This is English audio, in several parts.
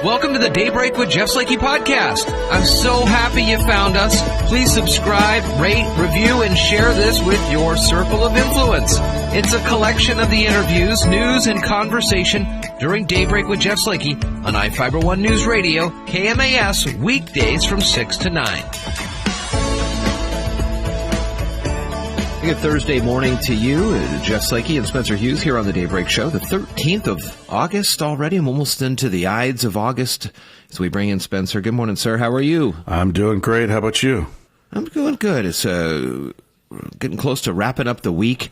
Welcome to the Daybreak with Jeff Slakey podcast. I'm so happy you found us. Please subscribe, rate, review, and share this with your circle of influence. It's a collection of the interviews, news, and conversation during Daybreak with Jeff Slakey on I-Fiber1 News Radio, KMAS, weekdays from 6 to 9. Good Thursday morning to you. Jeff Slakey and Spencer Hughes here on the Daybreak Show. The 13th of August already. I'm almost into the Ides of August as we bring in Spencer. Good morning, sir. How are you? I'm doing great. How about you? I'm doing good. It's getting close to wrapping up the week.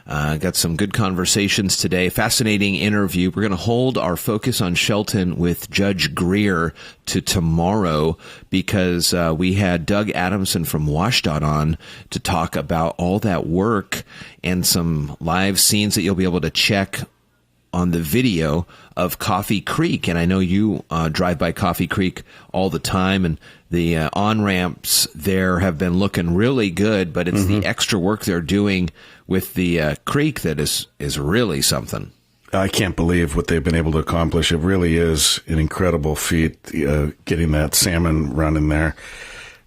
Got some good conversations today. Fascinating interview. We're going to hold our focus on Shelton with Judge Greer to tomorrow because we had Doug Adamson from WSDOT on to talk about all that work and some live scenes that you'll be able to check on the video of Coffee Creek. And I know you drive by Coffee Creek all the time, and the on-ramps there have been looking really good, but it's the extra work they're doing with the creek that is really something. I can't believe what they've been able to accomplish. It really is an incredible feat, getting that salmon running there.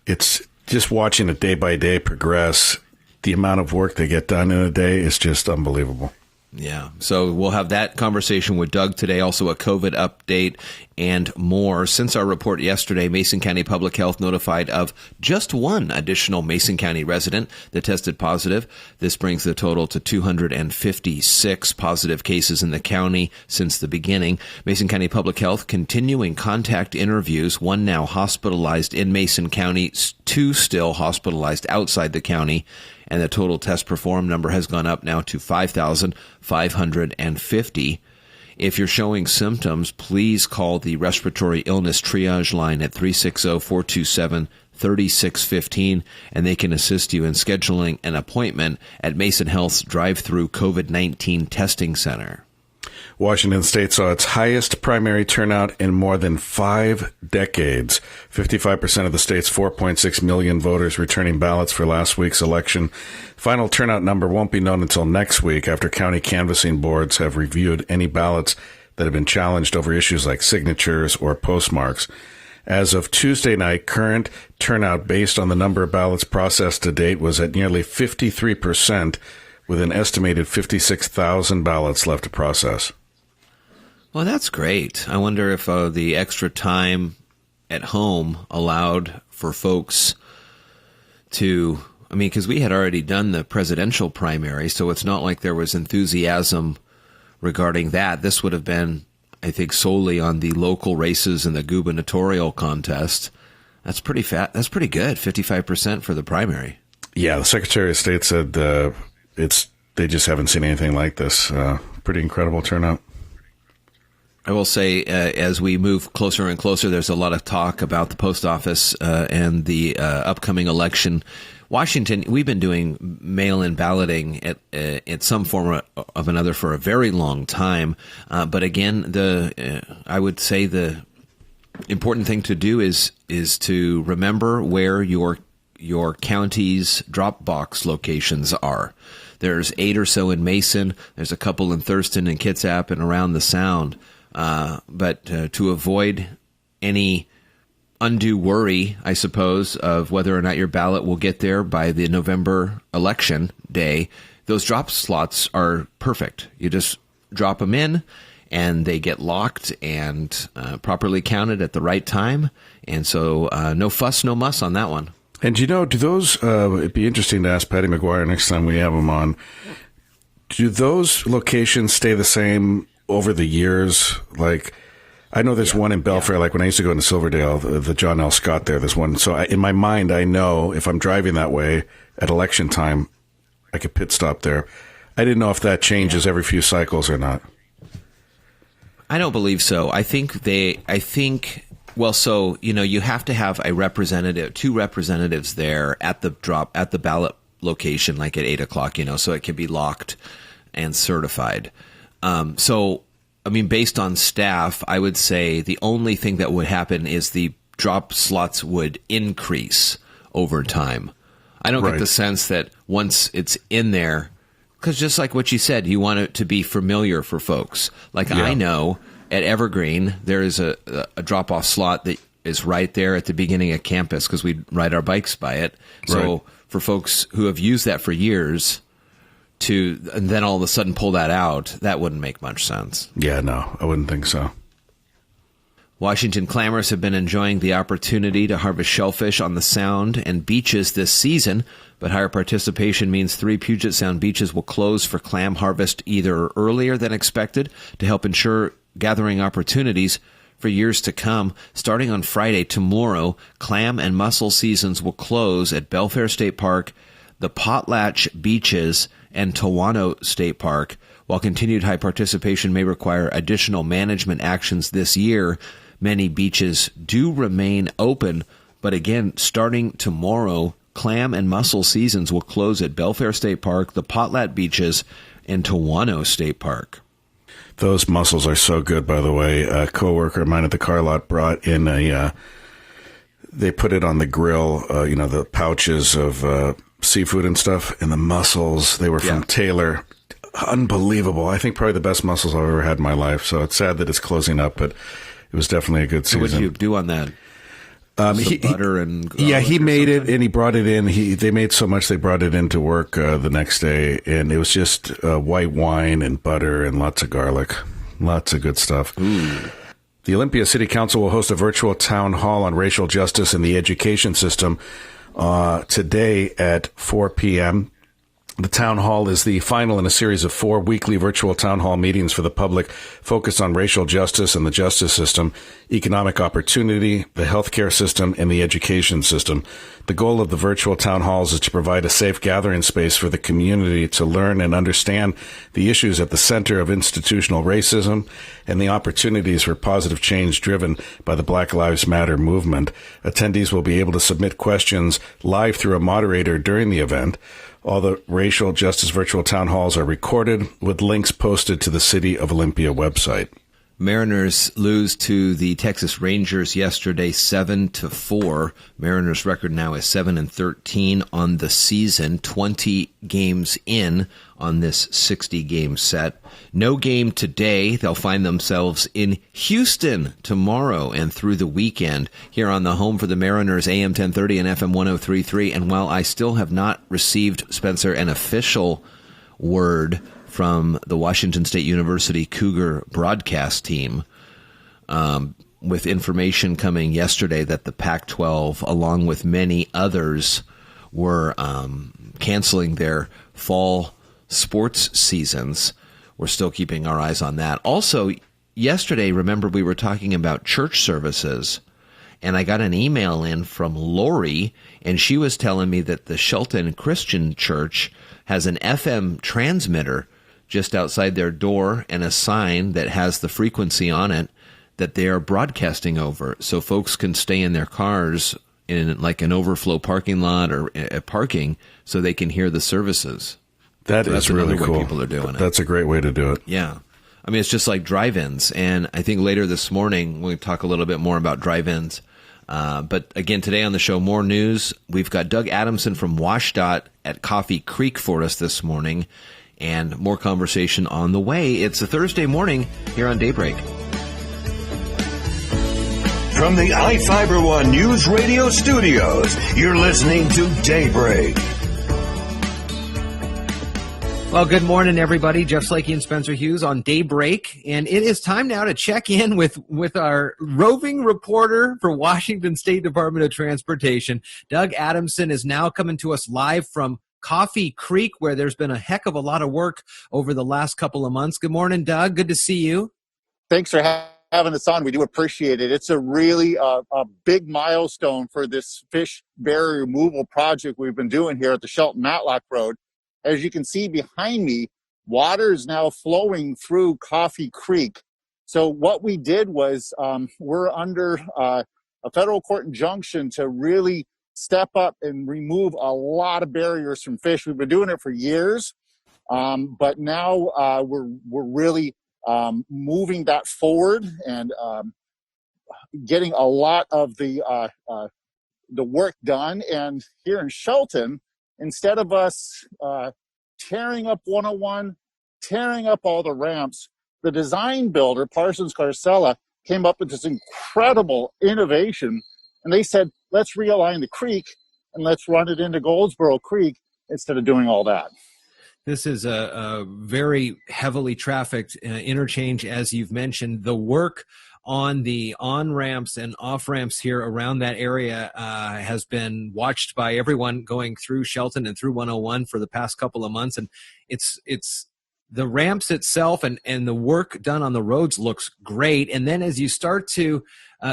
It's just watching it day by day progress. The amount of work they get done in a day is just unbelievable. Yeah. So we'll have that conversation with Doug today, also a COVID update and more. Since our report yesterday, Mason County Public Health notified of just one additional Mason County resident that tested positive. This brings the total to 256 positive cases in the county since the beginning. Mason County Public Health continuing contact interviews, one now hospitalized in Mason County, two still hospitalized outside the county. And the total test performed number has gone up now to 5,550. If you're showing symptoms, please call the respiratory illness triage line at 360-427-3615, and they can assist you in scheduling an appointment at Mason Health's drive-through COVID-19 testing center. Washington State saw its highest primary turnout in more than 5 decades. 55% of the state's 4.6 million voters returning ballots for last week's election. Final turnout number won't be known until next week after county canvassing boards have reviewed any ballots that have been challenged over issues like signatures or postmarks. As of Tuesday night, current turnout based on the number of ballots processed to date was at nearly 53%, with an estimated 56,000 ballots left to process. Well, that's great. I wonder if the extra time at home allowed for folks to, because we had already done the presidential primary, so it's not like there was enthusiasm regarding that. This would have been, I think, solely on the local races and the gubernatorial contest. That's pretty That's pretty good, 55% for the primary. Yeah, the Secretary of State said they just haven't seen anything like this. Pretty incredible turnout. I will say, as we move closer and closer, there's a lot of talk about the post office and the upcoming election. Washington, we've been doing mail-in balloting at some form of another for a very long time. But again, I would say the important thing to do is to remember where your county's drop box locations are. There's 8 or so in Mason. There's a couple in Thurston and Kitsap and around the Sound. But to avoid any undue worry, I suppose, of whether or not your ballot will get there by the November election day, those drop slots are perfect. You just drop them in, and they get locked and properly counted at the right time. And so no fuss, no muss on that one. And do those, it'd be interesting to ask Patty McGuire next time we have him on, do those locations stay the same over the years? Like, I know there's one in Belfair, like when I used to go into Silverdale, the John L. Scott there, there's one. So in my mind, I know if I'm driving that way at election time, I could pit stop there. I didn't know if that changes every few cycles or not. I don't believe so. So, you have to have two representatives there at the ballot location, like at 8 o'clock, so it can be locked and certified. Based on staff, I would say the only thing that would happen is the drop slots would increase over time. I don't get the sense that once it's in there, because just like what you said, you want it to be familiar for folks. Like I know at Evergreen, there is a drop-off slot that is right there at the beginning of campus because we ride our bikes by it. So for folks who have used that for years and then all of a sudden pull that out, that wouldn't make much sense. Yeah, no, I wouldn't think so. Washington clammers have been enjoying the opportunity to harvest shellfish on the Sound and beaches this season, but higher participation means 3 Puget Sound beaches will close for clam harvest either earlier than expected to help ensure gathering opportunities for years to come. Starting on Friday, tomorrow, clam and mussel seasons will close at Belfair State Park, the Potlatch Beaches, and Tawano State Park. While continued high participation may require additional management actions this year, many beaches do remain open. But again, starting tomorrow, clam and mussel seasons will close at Belfair State Park, the Potlatch Beaches, and Tawano State Park. Those mussels are so good, by the way. A coworker of mine at the car lot brought in they put it on the grill, the pouches of seafood and stuff, and the mussels, they were from Taylor. Unbelievable. I think probably the best mussels I've ever had in my life. So it's sad that it's closing up, but it was definitely a good season. What did you do on that? Butter and he made it and he brought it in. They made so much they brought it into work the next day, and it was just white wine and butter and lots of garlic, lots of good stuff. Ooh. The Olympia City Council will host a virtual town hall on racial justice in the education system today at 4 p.m. The town hall is the final in a series of 4 weekly virtual town hall meetings for the public focused on racial justice and the justice system, economic opportunity, the healthcare system, and the education system. The goal of the virtual town halls is to provide a safe gathering space for the community to learn and understand the issues at the center of institutional racism and the opportunities for positive change driven by the Black Lives Matter movement. Attendees will be able to submit questions live through a moderator during the event. All the racial justice virtual town halls are recorded with links posted to the City of Olympia website. Mariners lose to the Texas Rangers yesterday 7-4. Mariners record now is 7-13 on the season, 20 games in on this 60-game set. No game today. They'll find themselves in Houston tomorrow and through the weekend here on the home for the Mariners, AM 1030 and FM 103.3. And while I still have not received, Spencer, an official word from the Washington State University Cougar broadcast team, with information coming yesterday that the Pac-12, along with many others, were canceling their fall sports seasons. We're still keeping our eyes on that. Also, yesterday, remember, we were talking about church services, and I got an email in from Lori, and she was telling me that the Shelton Christian Church has an FM transmitter just outside their door and a sign that has the frequency on it that they are broadcasting over, so folks can stay in their cars in like an overflow parking lot or a parking so they can hear the services. That's really cool. Way people are doing it. That's a great way to do it. Yeah. I mean, it's just like drive-ins, and I think later this morning we'll talk a little bit more about drive-ins. But again, today on the show, more news. We've got Doug Adamson from WSDOT at Coffee Creek for us this morning, and more conversation on the way. It's a Thursday morning here on Daybreak. From the iFiber One News Radio studios, you're listening to Daybreak. Well, good morning, everybody. Jeff Slakey and Spencer Hughes on Daybreak. And it is time now to check in with our roving reporter for Washington State Department of Transportation. Doug Adamson is now coming to us live from Coffee Creek, where there's been a heck of a lot of work over the last couple of months. Good morning, Doug. Good to see you. Thanks for having us on. We do appreciate it. It's a really a big milestone for this fish barrier removal project we've been doing here at the Shelton Matlock Road. As you can see behind me, water is now flowing through Coffee Creek. So what we did was we're under a federal court injunction to really step up and remove a lot of barriers from fish. We've been doing it for years, but now we're really moving that forward and getting a lot of the work done. And here in Shelton, instead of us tearing up 101, tearing up all the ramps, the design builder, Parsons Carcella, came up with this incredible innovation, and they said, let's realign the creek and let's run it into Goldsborough Creek instead of doing all that. This is a very heavily trafficked interchange, as you've mentioned. The work on the on-ramps and off-ramps here around that area has been watched by everyone going through Shelton and through 101 for the past couple of months. And it's the ramps itself and the work done on the roads looks great. And then as you start to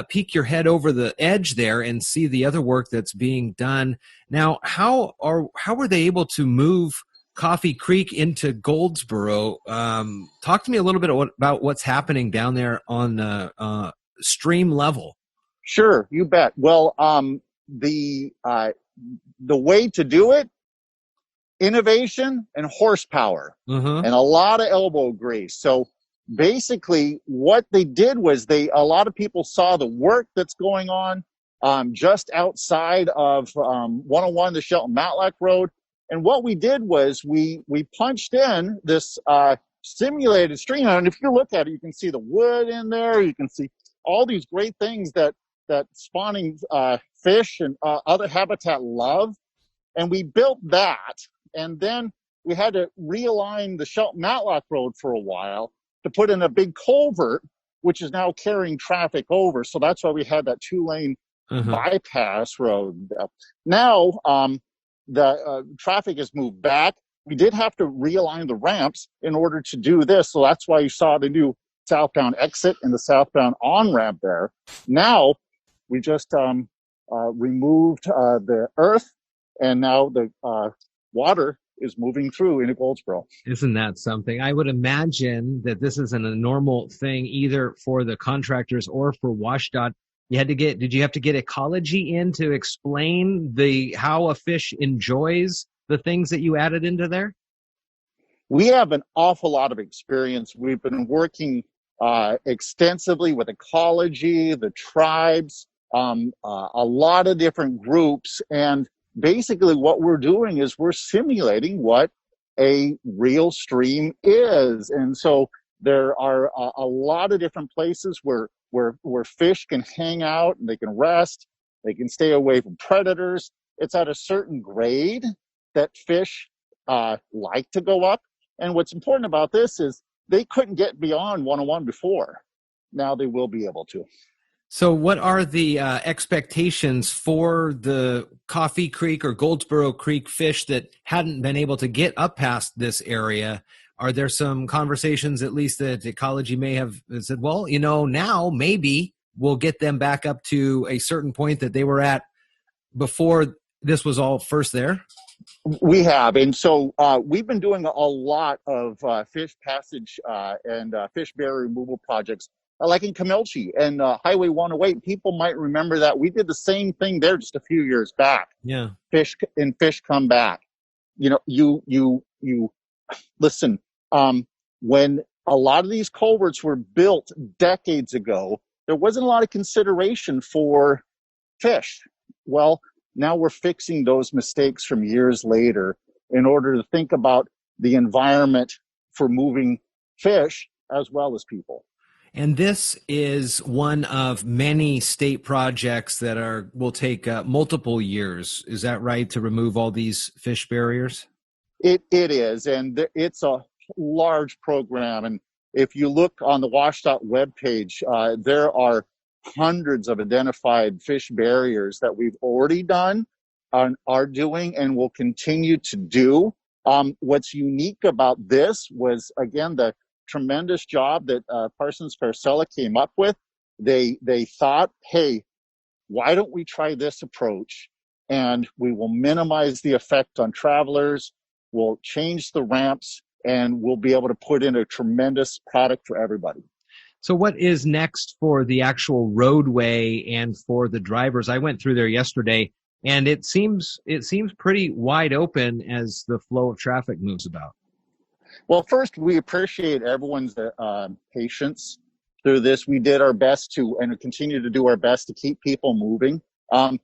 peek your head over the edge there and see the other work that's being done. Now, how were they able to move Coffee Creek into Goldsborough? Talk to me a little bit about what's happening down there on stream level. Sure, you bet. Well, the way to do it, innovation and horsepower, and a lot of elbow grease. So basically what they did was a lot of people saw the work that's going on just outside of 101, the Shelton Matlock Road. And what we did was we punched in this simulated stream. And if you look at it, you can see the wood in there. You can see all these great things that spawning fish and other habitat love. And we built that. And then we had to realign the Shelton Matlock Road for a while to put in a big culvert, which is now carrying traffic over. So that's why we had that 2-lane bypass road. Now, the traffic has moved back. We did have to realign the ramps in order to do this. So that's why you saw the new southbound exit and the southbound on-ramp there. Now, we just removed the earth, and now the water is moving through into Goldsborough. Isn't that something? I would imagine that this isn't a normal thing either for the contractors or for WSDOT. Did you have to get ecology in to explain how a fish enjoys the things that you added into there? We have an awful lot of experience. We've been working extensively with ecology, the tribes, a lot of different groups. And basically what we're doing is we're simulating what a real stream is. And so there are a lot of different places where fish can hang out and they can rest, they can stay away from predators. It's at a certain grade that fish like to go up. And what's important about this is they couldn't get beyond 101 before. Now they will be able to. So what are the expectations for the Coffee Creek or Goldsborough Creek fish that hadn't been able to get up past this area? Are there some conversations, at least that ecology may have said, well, now maybe we'll get them back up to a certain point that they were at before this was all first there? We have. And so we've been doing a lot of fish passage and fish barrier removal projects, like in Camilchi and Highway 108. People might remember that. We did the same thing there just a few years back. Yeah. Fish come back. You listen, when a lot of these culverts were built decades ago, there wasn't a lot of consideration for fish. Well, now we're fixing those mistakes from years later in order to think about the environment for moving fish as well as people. And this is one of many state projects that will take multiple years. Is that right, to remove all these fish barriers? It is, and it's a large program. And if you look on the WSDOT webpage, there are hundreds of identified fish barriers that we've already done, are doing, and will continue to do. What's unique about this was, again, the tremendous job that Parsons Carcella came up with. They thought, hey, why don't we try this approach? And we will minimize the effect on travelers, we'll change the ramps, and we'll be able to put in a tremendous product for everybody. So what is next for the actual roadway and for the drivers? I went through there yesterday, and it seems pretty wide open as the flow of traffic moves about. Well, first, we appreciate everyone's patience through this. We did our best and continue to do our best to keep people moving. The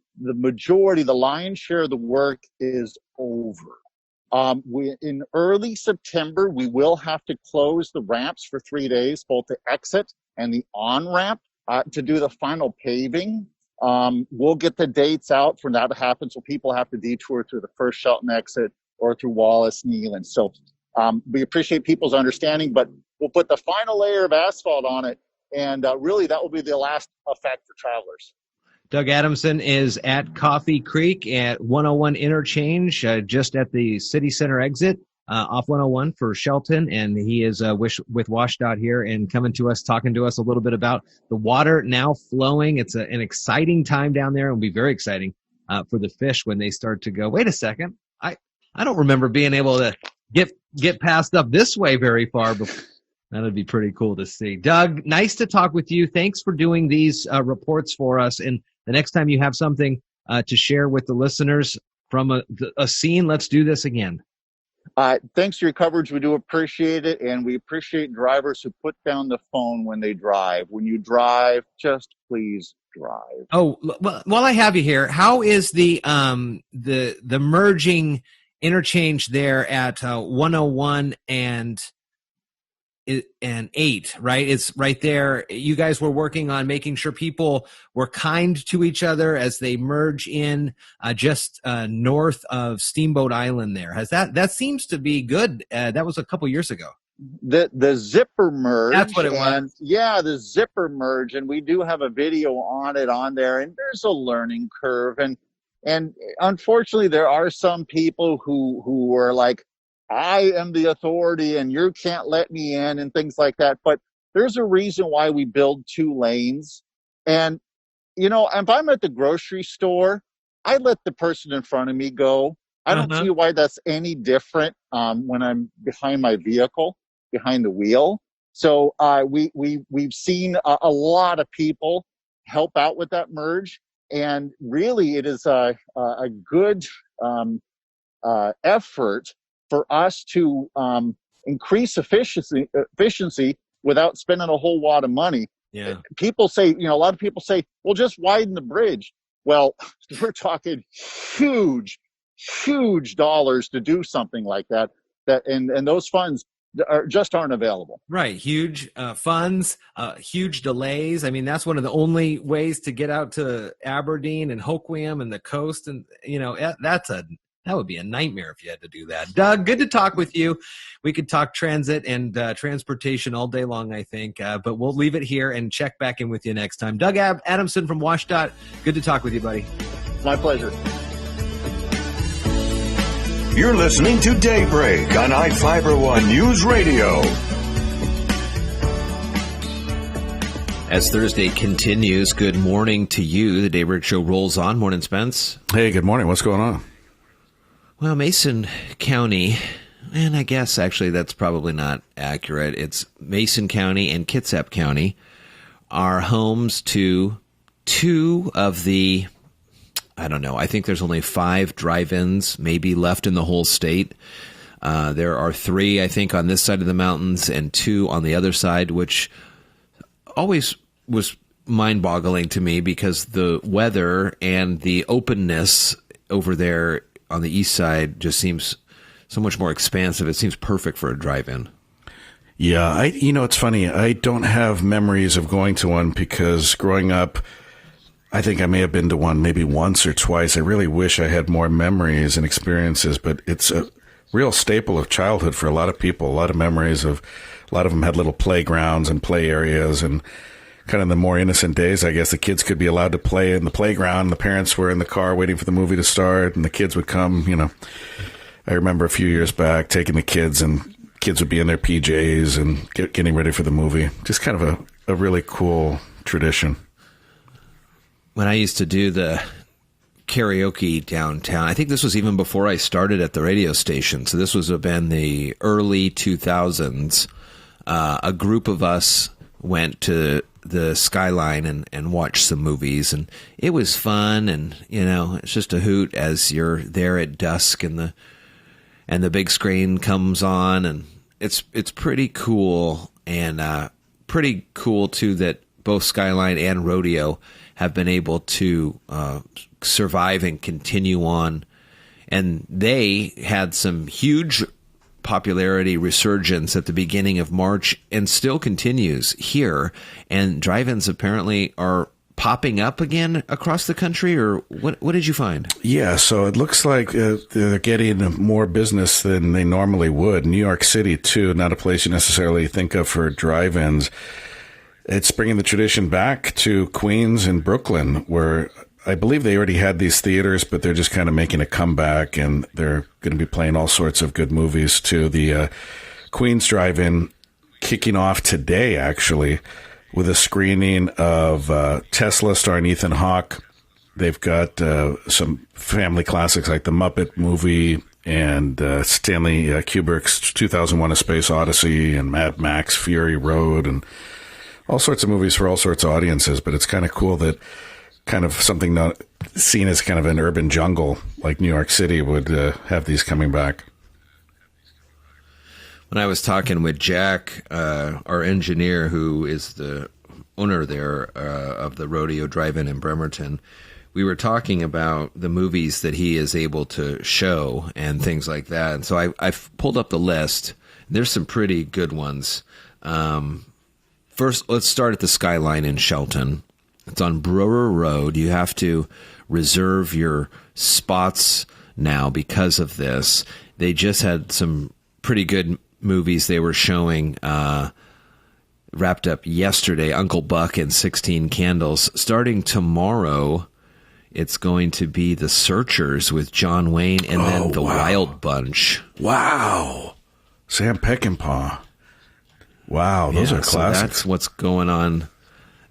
lion's share of the work is over. In early September, we will have to close the ramps for 3 days, both the exit and the on-ramp, to do the final paving. We'll get the dates out for that to happen, so people have to detour through the first Shelton exit or through Wallace, Neyland. So we appreciate people's understanding, but we'll put the final layer of asphalt on it, and really that will be the last effect for travelers. Doug Adamson is at Coffee Creek at 101 Interchange, just at the city center exit off 101 for Shelton, and he is with WSDOT here and coming to us, talking to us a little bit about the water now flowing. It's an exciting time down there, and it'll be very exciting for the fish when they start to go, wait a second, I don't remember being able to get passed up this way very far before. That'd be pretty cool to see. Doug, nice to talk with you. Thanks for doing these reports for us. And the next time you have something to share with the listeners from a scene, let's do this again. Thanks for your coverage. We do appreciate it. And we appreciate drivers who put down the phone when they drive. When you drive, just please drive. Oh, well, while I have you here, how is the merging interchange there at 101 and 8, right? It's right there. You guys were working on making sure people were kind to each other as they merge in just north of Steamboat Island there. That seems to be good. That was a couple years ago. The zipper merge. That's what it was. Yeah, the zipper merge. And we do have a video on it on there. And there's a learning curve. And unfortunately, there are some people who are like, I am the authority and you can't let me in and things like that. But there's a reason why we build 2 lanes. And, if I'm at the grocery store, I let the person in front of me go. I don't see why that's any different when I'm behind my vehicle, behind the wheel. So we've seen a lot of people help out with that merge. And really, it is a good effort for us to increase efficiency without spending a whole lot of money. Yeah. People say, a lot of people say, well, just widen the bridge. Well, we're talking huge dollars to do something like that. And those funds aren't available. Right. Huge funds, huge delays. I mean, that's one of the only ways to get out to Aberdeen and Hoquiam and the coast. And, that would be a nightmare if you had to do that. Doug, good to talk with you. We could talk transit and transportation all day long, I think, but we'll leave it here and check back in with you next time. Doug Adamson from WSDOT, good to talk with you, buddy. My pleasure. You're listening to Daybreak on I-501 News Radio. As Thursday continues, good morning to you. The Daybreak Show rolls on. Morning, Spence. Hey, good morning. What's going on? Well, Mason County, and I guess actually that's probably not accurate. It's Mason County and Kitsap County are homes to 2 of the, I don't know, I think there's only 5 drive-ins maybe left in the whole state. There are 3, I think, on this side of the mountains and 2 on the other side, which always was mind-boggling to me because the weather and the openness over there on the east side just seems so much more expansive. It seems perfect for a drive-in. Yeah, it's funny. I don't have memories of going to one because growing up, I think I may have been to one maybe once or twice. I really wish I had more memories and experiences, but it's a real staple of childhood for a lot of people. A lot of memories of, a lot of them had little playgrounds and play areas, and kind of the more innocent days, I guess the kids could be allowed to play in the playground. The parents were in the car waiting for the movie to start, and the kids would come. I remember a few years back taking the kids, and kids would be in their PJs and getting ready for the movie. Just kind of a really cool tradition. When I used to do the karaoke downtown, I think this was even before I started at the radio station, so this was been the early 2000s. A group of us went to the Skyline and watched some movies, and it was fun, and it's just a hoot as you're there at dusk and the big screen comes on, and it's pretty cool, and pretty cool too that both Skyline and Rodeo have been able to survive and continue on And they had some huge popularity resurgence at the beginning of March and still continues here. And drive-ins apparently are popping up again across the country, or what did you find? Yeah, so it looks like they're getting more business than they normally would. New York City, too, not a place you necessarily think of for drive-ins. It's bringing the tradition back to Queens and Brooklyn, where I believe they already had these theaters, but they're just kind of making a comeback, and they're going to be playing all sorts of good movies, too. The Queens Drive-In kicking off today, actually, with a screening of Tesla starring Ethan Hawke. They've got some family classics like The Muppet Movie and Stanley Kubrick's 2001: A Space Odyssey and Mad Max Fury Road and all sorts of movies for all sorts of audiences. But it's kind of cool that kind of something not seen as kind of an urban jungle like New York City would have these coming back. When I was talking with Jack, our engineer, who is the owner there of the Rodeo Drive-In in Bremerton, we were talking about the movies that he is able to show and things like that. And so I've pulled up the list. There's some pretty good ones. First, let's start at the Skyline in Shelton. It's on Brewer Road. You have to reserve your spots now because of this. They just had some pretty good movies they were showing wrapped up yesterday. Uncle Buck and 16 Candles. Starting tomorrow, it's going to be The Searchers with John Wayne and then The Wild Bunch. Wow. Sam Peckinpah. Wow, those are classics. So that's what's going on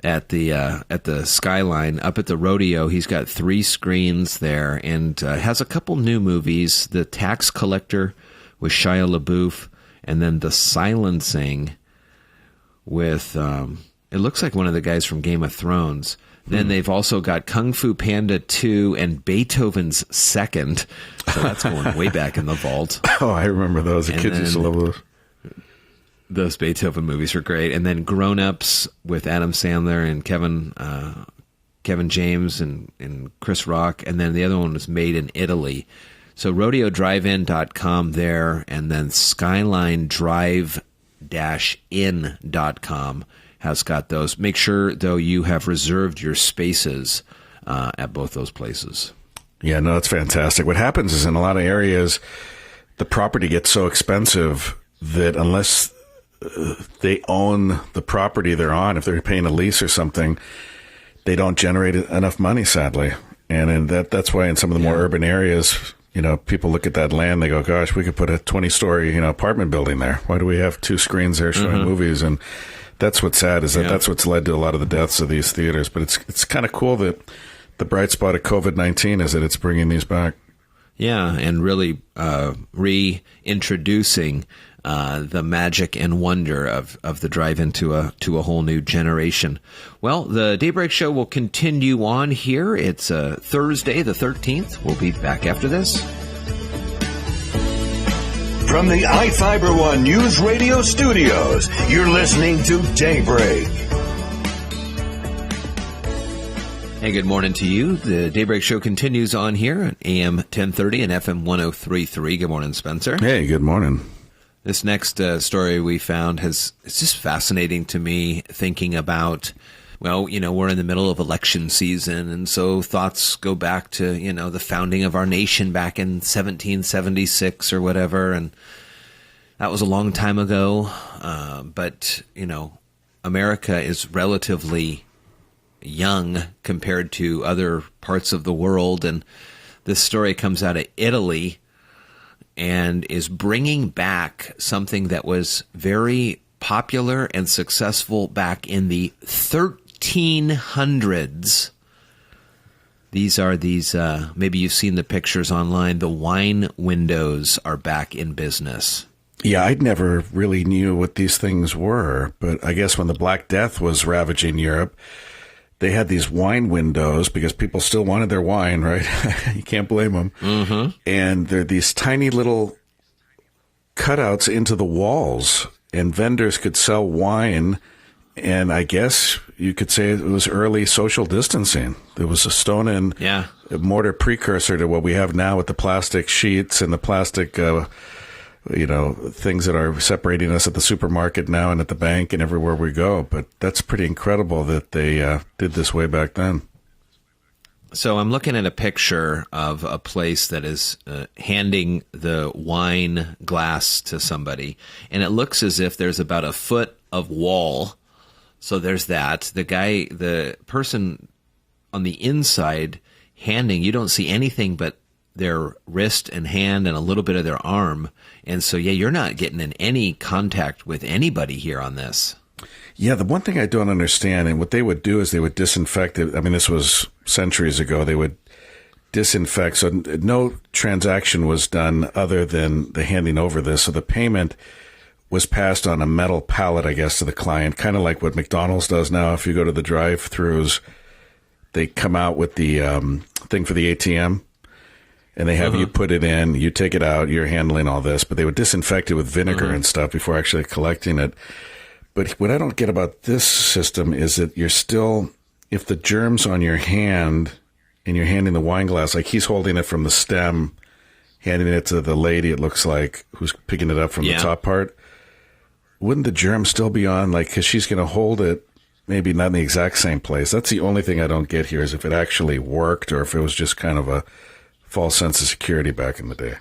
at the Skyline. Up at the Rodeo, he's got 3 screens there and has a couple new movies. The Tax Collector with Shia LaBeouf, and then The Silencing with, it looks like one of the guys from Game of Thrones. Then they've also got Kung Fu Panda 2 and Beethoven's Second. So that's going way back in the vault. Oh, I remember those. The kids used to love those. Those Beethoven movies are great. And then Grown Ups with Adam Sandler and Kevin James and Chris Rock. And then the other one was Made in Italy. So rodeodrivein.com there, and then skylinedrive-in.com has got those. Make sure, though, you have reserved your spaces at both those places. Yeah, no, it's fantastic. What happens is in a lot of areas, the property gets so expensive that unless they own the property they're on, if they're paying a lease or something, they don't generate enough money, sadly. And that's why in some of the more urban areas, people look at that land, they go, gosh, we could put a 20-story, apartment building there. Why do we have 2 screens there showing movies? And that's what's sad is that's what's led to a lot of the deaths of these theaters. But it's kind of cool that the bright spot of COVID-19 is that it's bringing these back. Yeah, and really reintroducing the magic and wonder of the drive-in to a whole new generation. Well, the Daybreak Show will continue on here. It's Thursday the 13th. We'll be back after this. From the iFiber One News Radio Studios, you're listening to Daybreak. Hey, good morning to you. The Daybreak Show continues on here at AM 1030 and FM 103.3. Good morning, Spencer. Hey, good morning. This next story we found it's just fascinating to me, thinking about, well, we're in the middle of election season, and so thoughts go back to, the founding of our nation back in 1776 or whatever, and that was a long time ago. But, America is relatively young compared to other parts of the world, and this story comes out of Italy and is bringing back something that was very popular and successful back in the 1300s. These are maybe you've seen the pictures online. The wine windows are back in business. Yeah, I'd never really knew what these things were, but I guess when the Black Death was ravaging Europe, they had these wine windows because people still wanted their wine, right? You can't blame them. Mm-hmm. And they're these tiny little cutouts into the walls, and vendors could sell wine. And I guess you could say it was early social distancing. There was a stone in mortar precursor to what we have now with the plastic sheets and the plastic, things that are separating us at the supermarket now and at the bank and everywhere we go. But that's pretty incredible that they did this way back then. So I'm looking at a picture of a place that is handing the wine glass to somebody, and it looks as if there's about a foot of wall. So there's that. The person on the inside handing, you don't see anything but their wrist and hand and a little bit of their arm. And so, you're not getting in any contact with anybody here on this. Yeah, the one thing I don't understand, and what they would do is they would disinfect it. I mean, this was centuries ago. They would disinfect. So no transaction was done other than the handing over this. So the payment was passed on a metal pallet, I guess, to the client, kind of like what McDonald's does now. If you go to the drive-thrus, they come out with the thing for the ATM, and they have you put it in, you take it out, you're handling all this. But they would disinfect it with vinegar and stuff before actually collecting it. But what I don't get about this system is that you're still, if the germ's on your hand and you're handing the wine glass, like he's holding it from the stem, handing it to the lady, it looks like, who's picking it up from the top part, wouldn't the germ still be on? Like, because she's going to hold it, maybe not in the exact same place. That's the only thing I don't get here, is if it actually worked or if it was just kind of a false sense of security back in the day.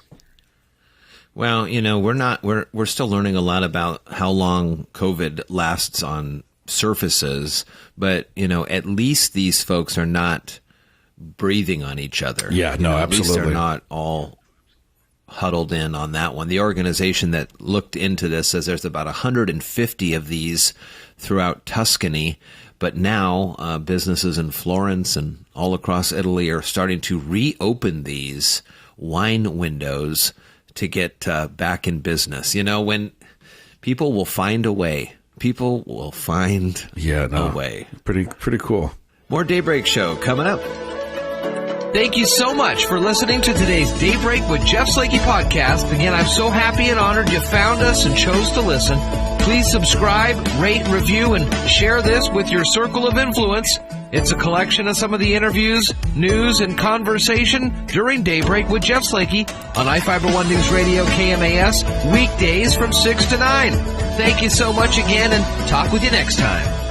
Well, we're still learning a lot about how long COVID lasts on surfaces, but, at least these folks are not breathing on each other. Yeah, no, absolutely. At least they're not all huddled in on that one. The organization that looked into this says there's about 150 of these throughout Tuscany, but now businesses in Florence and all across Italy are starting to reopen these wine windows to get back in business. When people will find a way. People will find a way. Pretty cool. More Daybreak Show coming up. Thank you so much for listening to today's Daybreak with Jeff Slakey podcast. Again, I'm so happy and honored you found us and chose to listen. Please subscribe, rate, review, and share this with your circle of influence. It's a collection of some of the interviews, news, and conversation during Daybreak with Jeff Slakey on I-Fiber One News Radio KMAS, weekdays from 6 to 9. Thank you so much again, and talk with you next time.